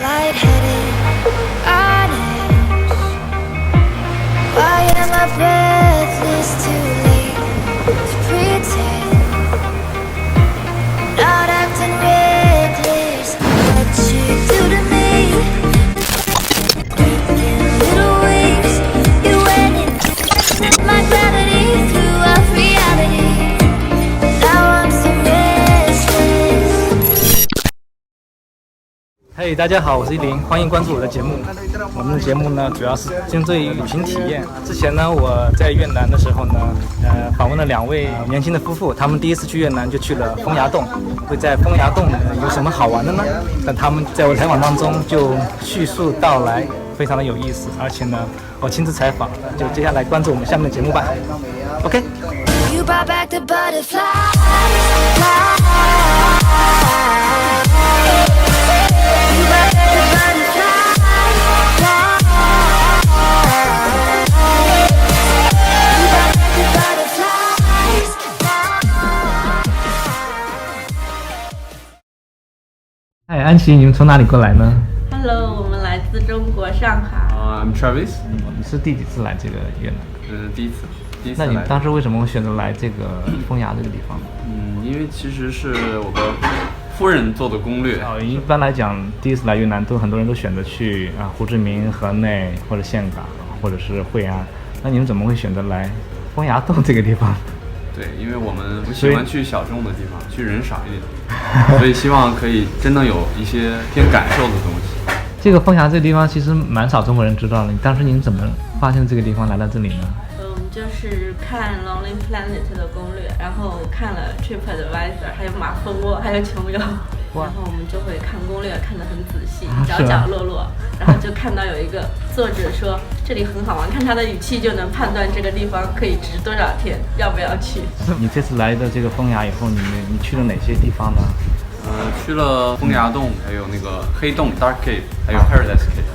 lightheaded, honest. Why am I breathless? Too late to pretend. Not acting reckless. What you do to me? In little waves, you went into my gravity threw off reality. Now I'm so restless. 嘿，大家好，我是依林，欢迎关注我的节目。我们的节目呢，主要是针对旅行体验。之前呢，我在越南的时候呢，访问了2位年轻的夫妇，他们第一次去越南就去了风崖洞。会在风崖洞有什么好玩的呢？但他们在我采访当中就叙述道来，非常的有意思，而且呢，我亲自采访。就接下来关注我们下面的节目吧。OK。 You brought back the butterflies. You brought back the butterflies. You brought back the butterflies. 嗨，安琪，你们从哪里过来呢？ Hello， 我们来自中国上海。I'm Travis， 你是第几次来这个越南？第一次那你来的。当时为什么会选择来这个风崖这个地方？因为其实是我的夫人做的攻略。一般来讲，第一次来越南，很多人都选择去胡志明、河内或者岘港，或者是惠安。那你们怎么会选择来风崖洞这个地方？对，因为我们喜欢去小众的地方，去人少一点，所以希望可以真的有一些偏感受的东西。这个风崖这个地方其实蛮少中国人知道的。当时您怎么发现这个地方来到这里呢？就是看 Lonely Planet 的攻略，然后看了 TripAdvisor， 还有马蜂窝，还有穷游，然后我们就会看攻略，看得很仔细，角角落落，然后就看到有一个作者说这里很好玩，看他的语气就能判断这个地方可以值多少天，要不要去。你这次来的这个风崖以后，你去了哪些地方呢？去了风崖洞，还有那个黑洞 Dark Cave， 还有 Paradise Cave。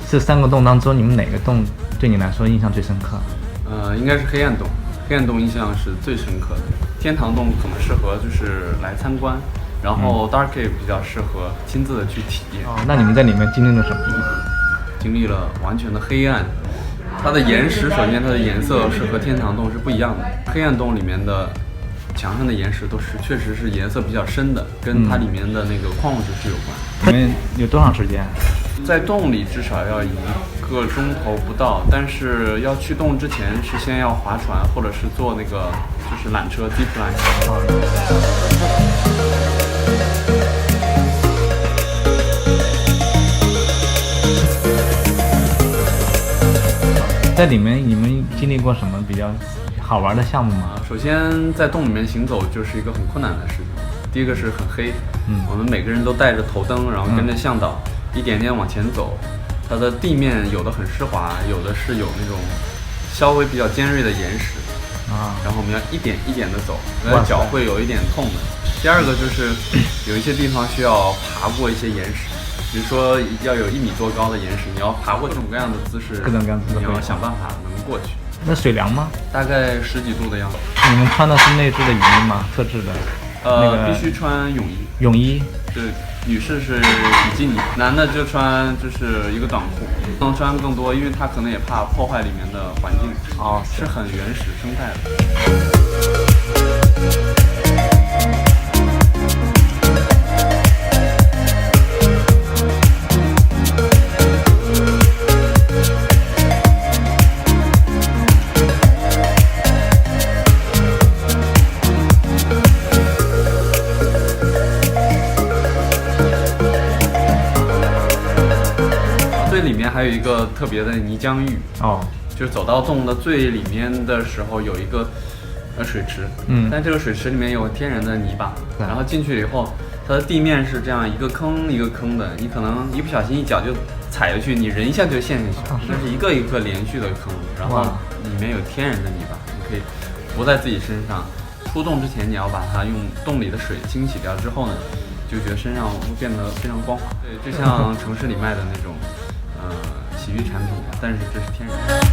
这3个洞当中，你们哪个洞对你来说印象最深刻？应该是黑暗洞，黑暗洞印象是最深刻的。天堂洞可能适合就是来参观，然后 Dark Cave 比较适合亲自的去体验。那你们在里面经历了什么？经历了完全的黑暗，它的岩石首先它的颜色是和天堂洞是不一样的。黑暗洞里面的墙上的岩石都是确实是颜色比较深的，跟它里面的那个矿物质是有关。你们有多长时间？在洞里至少要1个钟头不到，但是要去洞之前是先要划船，或者是坐那个就是缆车 Zip Line。在里面你们经历过什么比较好玩的项目吗？首先在洞里面行走就是一个很困难的事情。第一个是很黑，我们每个人都带着头灯，然后跟着向导一点点往前走。它的地面有的很湿滑，有的是有那种稍微比较尖锐的岩石然后我们要一点一点的走，脚会有一点痛的。第二个就是有一些地方需要爬过一些岩石，比如说要有1米多高的岩石，你要爬过各种各样的姿势，你要想办法能过去。那水凉吗？大概10几度的样子。你们穿的是内置的雨衣吗？特制的？必须穿泳衣。泳衣？对，女士是比基尼，男的就穿就是一个短裤，不能穿更多，因为他可能也怕破坏里面的环境。是很原始生态的。最里面还有一个特别的泥浆浴就是走到洞的最里面的时候有一个水池，但这个水池里面有天然的泥巴，然后进去以后，它的地面是这样一个坑一个坑的，你可能一不小心一脚就踩下去，你人一下就陷进去，那是一个一个连续的坑，然后里面有天然的泥巴，你可以浮在自己身上。出洞之前你要把它用洞里的水清洗掉之后呢，就觉得身上会变得非常光滑。对，就像城市里卖的那种洗浴产品，但是这是天然的。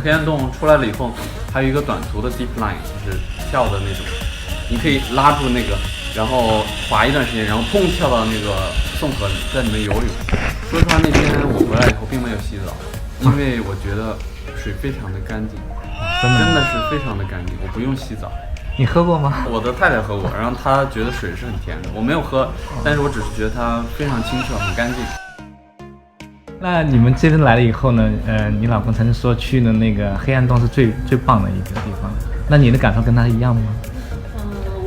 黑暗洞出来了以后，还有一个短途的 deep line， 就是跳的那种，你可以拉住那个，然后滑一段时间，然后砰跳到那个宋河里，在里面游泳。说实话，那天我回来以后并没有洗澡，因为我觉得水非常的干净，真的是非常的干净，我不用洗澡。你喝过吗？我的太太喝过，然后她觉得水是很甜的，我没有喝，但是我只是觉得它非常清澈，很干净。那你们这边来了以后呢？你老公曾经说去的那个黑暗洞是最棒的一个地方，那你的感受跟他一样吗？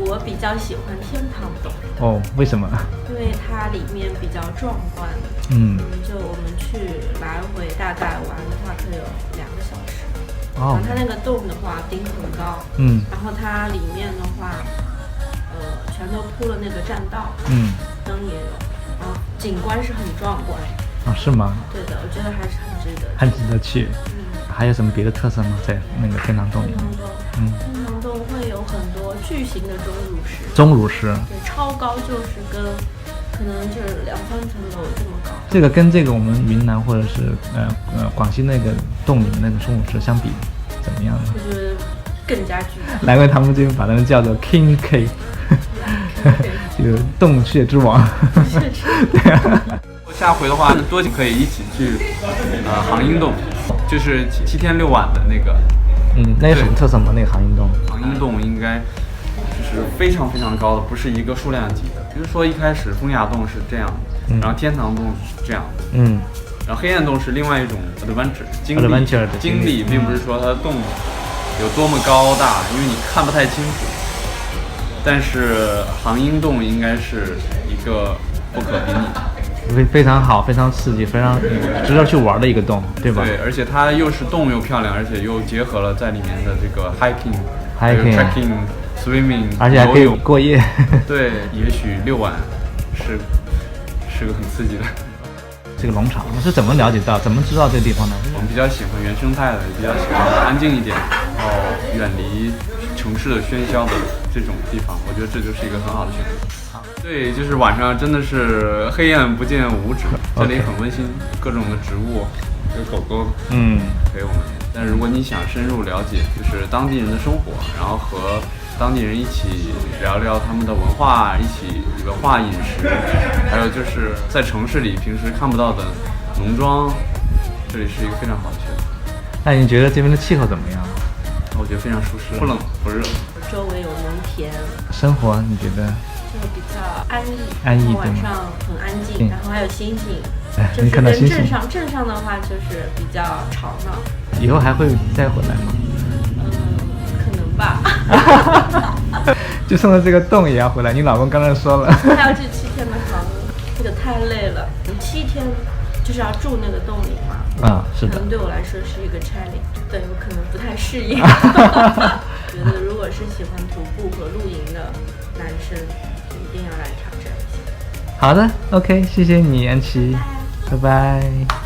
我比较喜欢天堂洞。哦，为什么？因为它里面比较壮观。就我们去来回大概玩的话，可以有2个小时。然后它那个洞的话，顶很高。然后它里面的话，全都铺了那个栈道。灯也有，然后景观是很壮观。啊，是吗？对的，我觉得还是很值得，很值得去。还有什么别的特色吗？在那个天堂洞里？天堂洞会有很多巨型的钟乳石。钟乳石。对，超高，就是跟可能就是2-3层楼这么高。这个跟这个我们云南或者是广西那个洞里面那个钟乳石相比，怎么样呢？我觉得更加巨大。难怪他们这边把它们叫做 King Cave， 就是洞穴之王。对啊。下回的话，多可以一起去杭阴洞，就是7天6晚的那个。那有什么特色吗？那个杭阴洞？杭阴洞应该就是非常非常高的，不是一个数量级的。比如说一开始风崖洞是这样的，然后天堂洞是这样的，然后黑暗洞是另外一种 adventure 经历，并不是说它的洞有多么高大，因为你看不太清楚。但是杭阴洞应该是一个不可比拟。非常好，非常刺激，非常值得去玩的一个洞，对吧？对，而且它又是洞又漂亮，而且又结合了在里面的这个 hiking、trekking、swimming， 而且还可以过夜。对，也许6晚是个很刺激的。这个农场是怎么了解到、怎么知道这个地方呢？我们比较喜欢原生态的，比较喜欢安静一点，然后远离城市的喧嚣的这种地方，我觉得这就是一个很好的选择。对，就是晚上真的是黑暗不见五指，这里很温馨，各种的植物，有狗狗，陪我们。但是如果你想深入了解，就是当地人的生活，然后和当地人一起聊聊他们的文化，一起文化饮食，还有就是在城市里平时看不到的农庄，这里是一个非常好的选择。那你觉得这边的气候怎么样？我觉得非常舒适，不冷不热，周围有农田，生活你觉得？就比较安逸，晚上很安静，然后还有星星，就是跟镇上的话就是比较吵闹。以后还会再回来吗？可能吧。就送了这个洞也要回来，你老公刚才说了。还要去7天的杭，这个太累了。7天就是要住那个洞里嘛。是的。可能对我来说是一个 challenge， 对我可能不太适应。觉得如果是喜欢徒步和露营的男生，一定要来挑战一下。好的 ，OK， 谢谢你，安琪，拜拜。